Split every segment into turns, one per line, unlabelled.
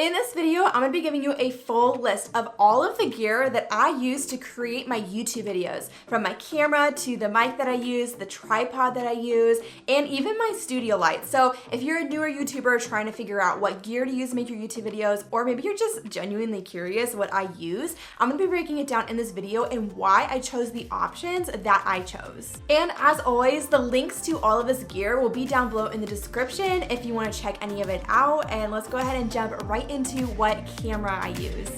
In this video, I'm gonna be giving you a full list of all of the gear that I use to create my YouTube videos, from my camera to the mic that I use, the tripod that I use, and even my studio lights. So if you're a newer YouTuber trying to figure out what gear to use to make your YouTube videos, or maybe you're just genuinely curious what I use, I'm gonna be breaking it down in this video and why I chose the options that I chose. And as always, the links to all of this gear will be down below in the description if you wanna check any of it out. And let's go ahead and jump right into what camera I use.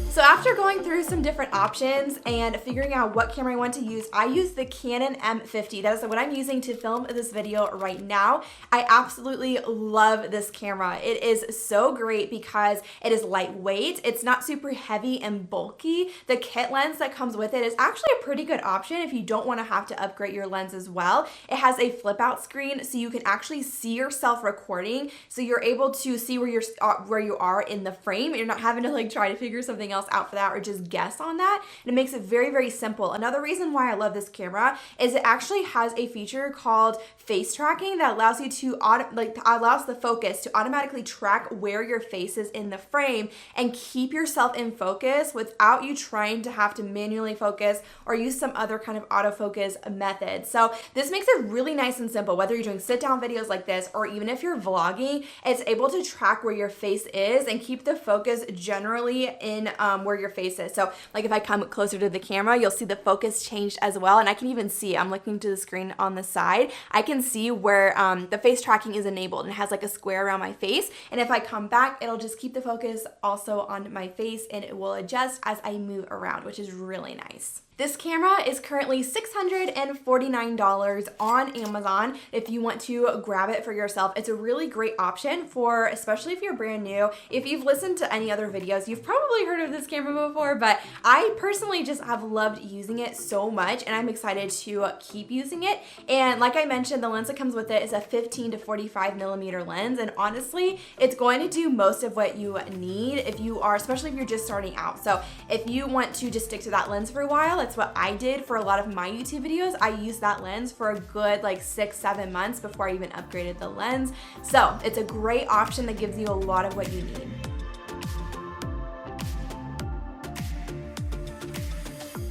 So after going through some different options and figuring out what camera I want to use, I use the Canon M50. That is what I'm using to film this video right now. I absolutely love this camera. It is so great because it is lightweight. It's not super heavy and bulky. The kit lens that comes with it is actually a pretty good option if you don't want to have to upgrade your lens as well. It has a flip out screen so you can actually see yourself recording. So you're able to see where you are in the frame. You're not having to like try to figure something else out for that or just guess on that. And it makes it very, very simple. Another reason why I love this camera is it actually has a feature called face tracking that allows you to allows the focus to automatically track where your face is in the frame and keep yourself in focus without you trying to have to manually focus or use some other kind of autofocus method. So this makes it really nice and simple, whether you're doing sit down videos like this or even if you're vlogging, it's able to track where your face is and keep the focus generally in where your face is. So like if I come closer to the camera, you'll see the focus changed as well. And I can even see, I'm looking to the screen on the side, I can see where the face tracking is enabled and it has like a square around my face. And if I come back, it'll just keep the focus also on my face and it will adjust as I move around, which is really nice. This camera is currently $649 on Amazon. If you want to grab it for yourself, it's a really great option for, especially if you're brand new. If you've listened to any other videos, you've probably heard of this camera before, but I personally just have loved using it so much and I'm excited to keep using it. And like I mentioned, the lens that comes with it is a 15 to 45 millimeter lens. And honestly, it's going to do most of what you need if you are, especially if you're just starting out. So if you want to just stick to that lens for a while, that's what I did for a lot of my YouTube videos. I used that lens for a good like 6-7 months before I even upgraded the lens. So it's a great option that gives you a lot of what you need.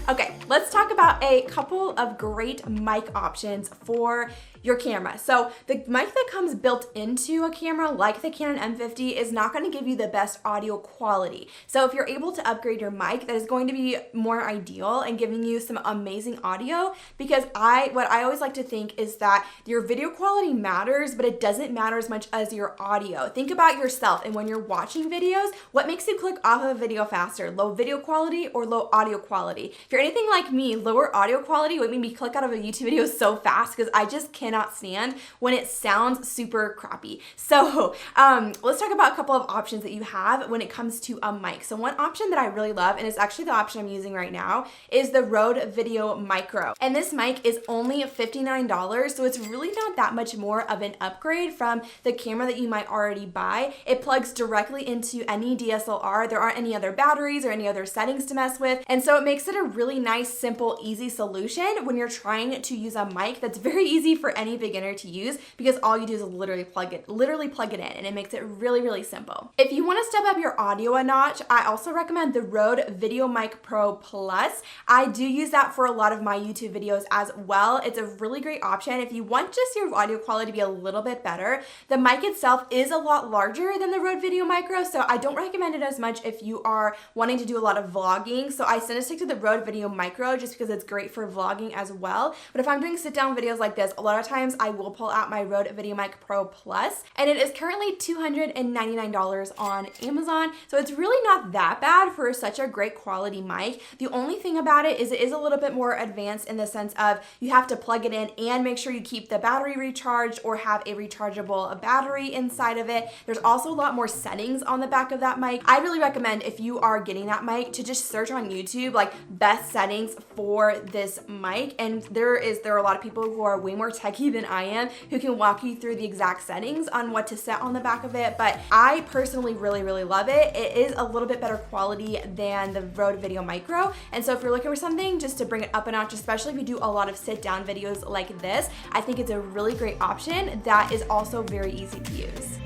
Okay, let's talk about a couple of great mic options for your camera. So the mic that comes built into a camera like the Canon M50 is not going to give you the best audio quality. So if you're able to upgrade your mic, that is going to be more ideal and giving you some amazing audio, because what I always like to think is that your video quality matters, but it doesn't matter as much as your audio. Think about yourself and when you're watching videos, what makes you click off of a video faster? Low video quality or low audio quality? If you're anything like me, lower audio quality would make me click out of a YouTube video so fast because I just cannot stand when it sounds super crappy. So let's talk about a couple of options that you have when it comes to a mic. So one option that I really love, and it's actually the option I'm using right now, is the Rode Video Micro. And this mic is only $59, so it's really not that much more of an upgrade from the camera that you might already buy. It plugs directly into any DSLR. There aren't any other batteries or any other settings to mess with. And so it makes it a really nice, simple, easy solution when you're trying to use a mic that's very easy for any beginner to use, because all you do is literally plug it in, and it makes it really, really simple. If you want to step up your audio a notch, I also recommend the Rode Video Mic Pro Plus. I do use that for a lot of my YouTube videos as well. It's a really great option if you want just your audio quality to be a little bit better. The mic itself is a lot larger than the Rode Video Micro, so I don't recommend it as much if you are wanting to do a lot of vlogging. So I tend to stick to the Rode Video Micro just because it's great for vlogging as well. But if I'm doing sit down videos like this, a lot of times I will pull out my Rode Video Mic Pro Plus, and it is currently $299 on Amazon. So it's really not that bad for such a great quality mic. The only thing about it is a little bit more advanced in the sense of you have to plug it in and make sure you keep the battery recharged or have a rechargeable battery inside of it. There's also a lot more settings on the back of that mic. I really recommend, if you are getting that mic, to just search on YouTube like best settings for this mic, and there are a lot of people who are way more tech techie than I am who can walk you through the exact settings on what to set on the back of it, but I personally really love it. It is a little bit better quality than the Rode Video Micro, and so if you're looking for something just to bring it up a notch, especially if you do a lot of sit-down videos like this, I think it's a really great option that is also very easy to use.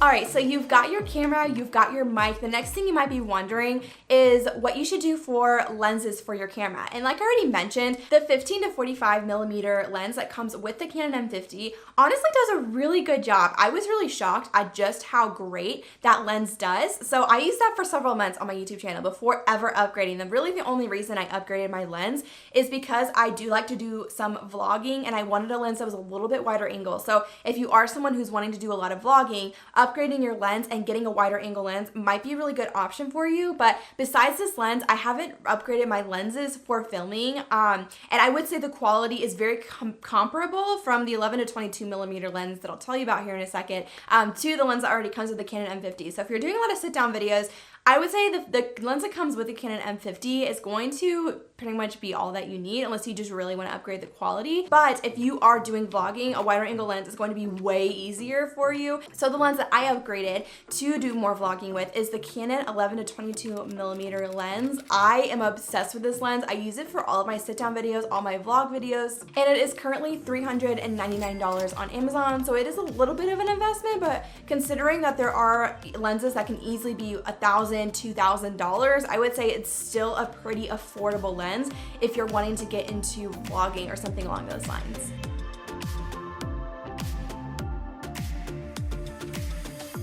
All right, so you've got your camera, you've got your mic. The next thing you might be wondering is what you should do for lenses for your camera. And like I already mentioned, the 15 to 45 millimeter lens that comes with the Canon M50 honestly does a really good job. I was really shocked at just how great that lens does. So I used that for several months on my YouTube channel before ever upgrading them. Really the only reason I upgraded my lens is because I do like to do some vlogging and I wanted a lens that was a little bit wider angle. So if you are someone who's wanting to do a lot of vlogging, upgrading your lens and getting a wider angle lens might be a really good option for you. But besides this lens, I haven't upgraded my lenses for filming. And I would say the quality is very comparable from the 11 to 22 millimeter lens that I'll tell you about here in a second to the lens that already comes with the Canon M50. So if you're doing a lot of sit down videos, I would say the lens that comes with the Canon M50 is going to pretty much be all that you need unless you just really want to upgrade the quality. But if you are doing vlogging, a wider angle lens is going to be way easier for you. So the lens that I upgraded to do more vlogging with is the Canon 11 to 22 millimeter lens. I am obsessed with this lens. I use it for all of my sit down videos, all my vlog videos, and it is currently $399 on Amazon. So it is a little bit of an investment, but considering that there are lenses that can easily be $1,000, $2,000, I would say it's still a pretty affordable lens if you're wanting to get into vlogging or something along those lines.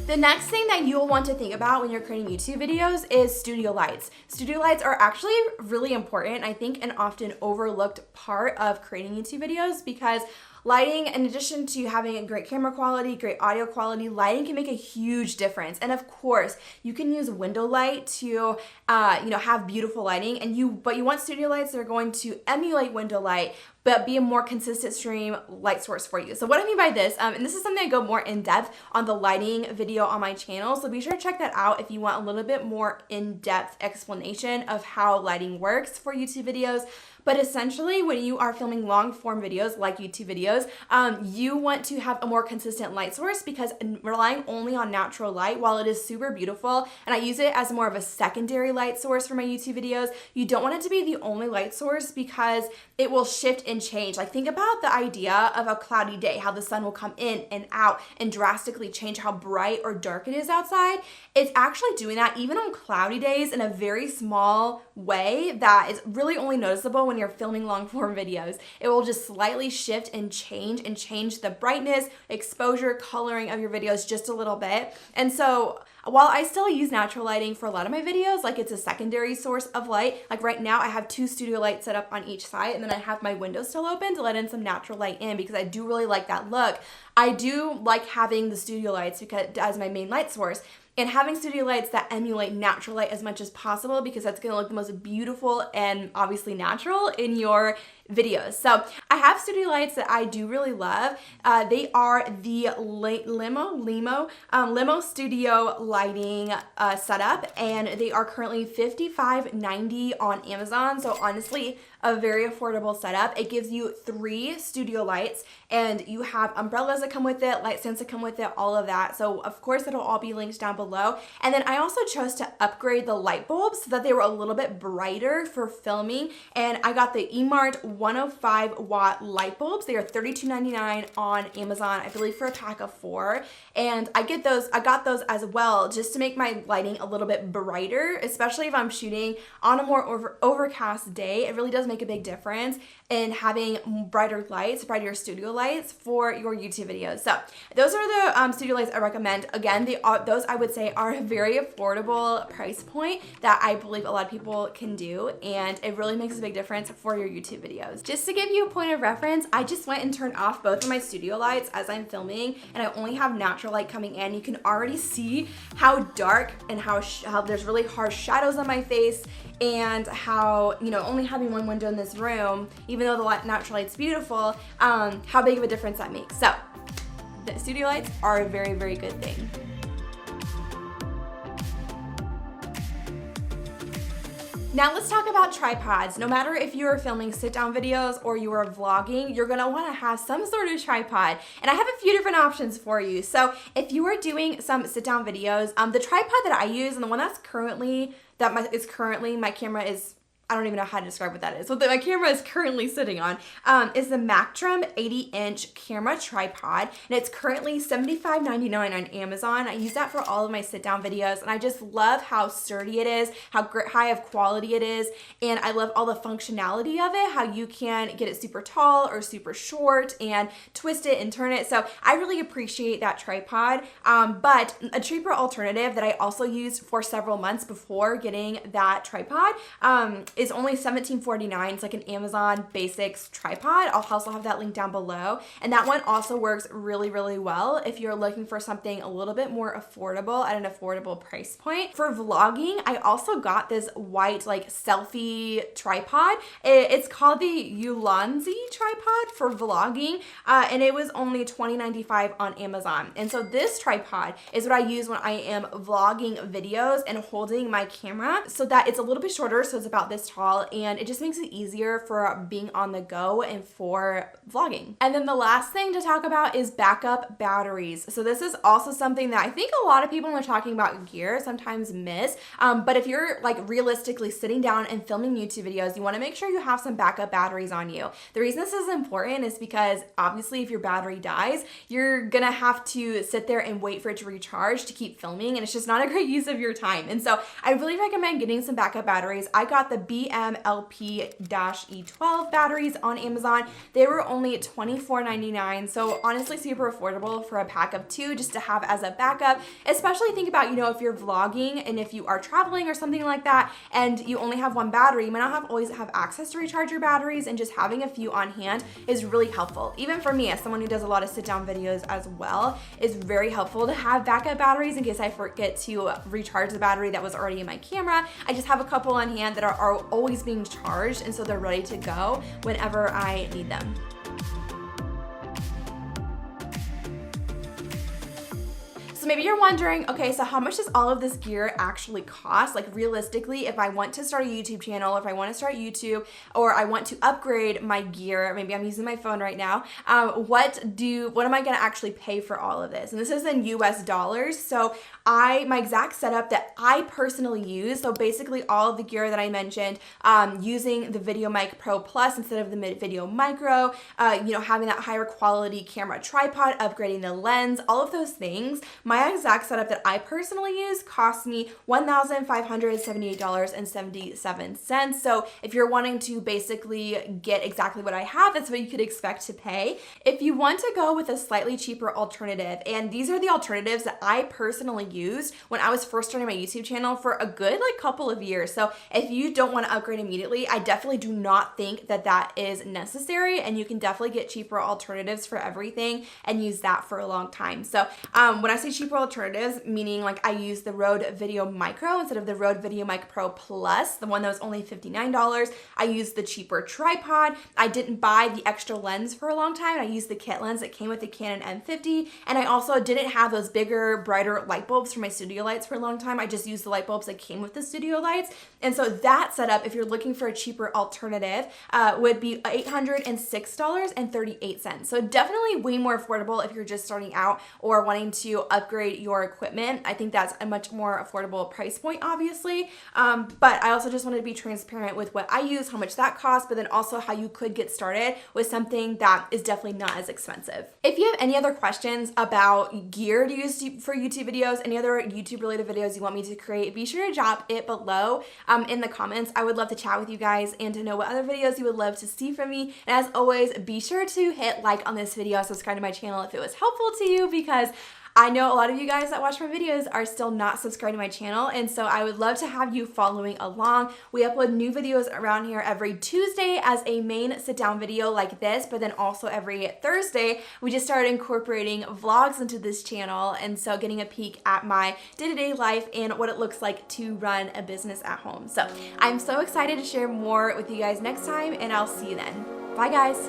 The next thing that you'll want to think about when you're creating YouTube videos is studio lights. Studio lights are actually really important, I think, an often overlooked part of creating YouTube videos because lighting, in addition to having a great camera quality, great audio quality, lighting can make a huge difference. And of course, you can use window light to have beautiful lighting, but you want studio lights that are going to emulate window light, but be a more consistent stream light source for you. So what I mean by this, and this is something I go more in depth on the lighting video on my channel, so be sure to check that out if you want a little bit more in-depth explanation of how lighting works for YouTube videos. But essentially, when you are filming long form videos like YouTube videos, you want to have a more consistent light source because relying only on natural light, while it is super beautiful, and I use it as more of a secondary light source for my YouTube videos, you don't want it to be the only light source because it will shift and change. Like think about the idea of a cloudy day, how the sun will come in and out and drastically change how bright or dark it is outside. It's actually doing that even on cloudy days in a very small way that is really only noticeable when you're filming long form videos. It will just slightly shift and change the brightness, exposure, coloring of your videos just a little bit. And so while I still use natural lighting for a lot of my videos, like it's a secondary source of light, like right now I have 2 studio lights set up on each side and then I have my windows still open to let in some natural light in because I do really like that look. I do like having the studio lights because as my main light source. And having studio lights that emulate natural light as much as possible because that's gonna look the most beautiful and obviously natural in your videos. So I have studio lights that I do really love. They are the Limo Studio lighting setup, and they are currently $55.90 on Amazon. So honestly, a very affordable setup. It gives you 3 studio lights and you have umbrellas that come with it, light stands that come with it, all of that. So of course it'll all be linked down below. And then I also chose to upgrade the light bulbs so that they were a little bit brighter for filming. And I got the eMart 105 watt light bulbs. They are $32.99 on Amazon, I believe for a pack of 4. And I got those as well just to make my lighting a little bit brighter, especially if I'm shooting on a more overcast day. It really does make a big difference in having brighter lights, brighter studio lights for your YouTube videos. So those are the studio lights I recommend. Again, those I would say are a very affordable price point that I believe a lot of people can do, and it really makes a big difference for your YouTube videos. Just to give you a point of reference, I just went and turned off both of my studio lights as I'm filming, and I only have natural light coming in. You can already see how dark and how there's really harsh shadows on my face, and how, only having one window in this room, even though the natural light's beautiful, how big of a difference that makes. So the studio lights are a very, very good thing. Now let's talk about tripods. No matter if you are filming sit-down videos or you are vlogging, you're gonna wanna have some sort of tripod. And I have a few different options for you. So if you are doing some sit-down videos, the tripod that I use and the one that's currently, my camera is, I don't even know how to describe what that is. What my camera is currently sitting on is the Mactrum 80-inch camera tripod, and it's currently $75.99 on Amazon. I use that for all of my sit-down videos, and I just love how sturdy it is, how high of quality it is, and I love all the functionality of it, how you can get it super tall or super short and twist it and turn it. So I really appreciate that tripod, but a cheaper alternative that I also used for several months before getting that tripod is only $17.49. It's like an Amazon Basics tripod. I'll also have that link down below. And that one also works really, really well if you're looking for something a little bit more affordable at an affordable price point. For vlogging, I also got this white like selfie tripod. It's called the Ulanzi tripod for vlogging, and it was only $20.95 on Amazon. And so this tripod is what I use when I am vlogging videos and holding my camera, so that it's a little bit shorter, so it's about this tall, and it just makes it easier for being on the go and for vlogging. And then the last thing to talk about is backup batteries. So this is also something that I think a lot of people when they're talking about gear sometimes miss, but if you're like realistically sitting down and filming YouTube videos, you want to make sure you have some backup batteries on you. The reason this is important is because obviously if your battery dies, you're gonna have to sit there and wait for it to recharge to keep filming, and it's just not a great use of your time. And so I really recommend getting some backup batteries. I got the BMLP-E12 batteries on Amazon. They were only $24.99, so honestly super affordable for a pack of 2 just to have as a backup. Especially think about, you know, if you're vlogging and if you are traveling or something like that and you only have one battery, you might not always have access to recharge your batteries, and just having a few on hand is really helpful. Even for me, as someone who does a lot of sit-down videos as well, it's very helpful to have backup batteries in case I forget to recharge the battery that was already in my camera. I just have a couple on hand that are always being charged, and so they're ready to go whenever I need them. So maybe you're wondering, okay, so how much does all of this gear actually cost? Like realistically, if I want to start a YouTube channel, if I want to start YouTube, or I want to upgrade my gear, maybe I'm using my phone right now, what am I gonna actually pay for all of this? And this is in US dollars. So my exact setup that I personally use, so basically all of the gear that I mentioned, using the Video Mic Pro Plus instead of the Video Micro, you know, having that higher quality camera tripod, upgrading the lens, all of those things, my exact setup that I personally use cost me $1,578.77. So if you're wanting to basically get exactly what I have, that's what you could expect to pay. If you want to go with a slightly cheaper alternative, and these are the alternatives that I personally used when I was first starting my YouTube channel for a good couple of years. So if you don't want to upgrade immediately, I definitely do not think that that is necessary, and you can definitely get cheaper alternatives for everything and use that for a long time. So when I say cheaper alternatives, meaning like I use the Rode Video Micro instead of the Rode Video Mic Pro Plus, the one that was only $59. I used the cheaper tripod. I didn't buy the extra lens for a long time. I used the kit lens that came with the Canon M50, and I also didn't have those bigger, brighter light bulbs for my studio lights for a long time. I just used the light bulbs that came with the studio lights. And so that setup, if you're looking for a cheaper alternative, would be $806.38. So definitely way more affordable if you're just starting out or wanting to upgrade your equipment. I think that's a much more affordable price point, obviously. But I also just wanted to be transparent with what I use, how much that costs, but then also how you could get started with something that is definitely not as expensive. If you have any other questions about gear to use for YouTube videos, any other YouTube related videos you want me to create, be sure to drop it below in the comments. I would love to chat with you guys and to know what other videos you would love to see from me. And as always, be sure to hit like on this video, subscribe to my channel if it was helpful to you, because I know a lot of you guys that watch my videos are still not subscribed to my channel, and so I would love to have you following along. We upload new videos around here every Tuesday as a main sit-down video like this, but then also every Thursday, we just started incorporating vlogs into this channel, and so getting a peek at my day-to-day life and what it looks like to run a business at home. So I'm so excited to share more with you guys next time, and I'll see you then. Bye guys.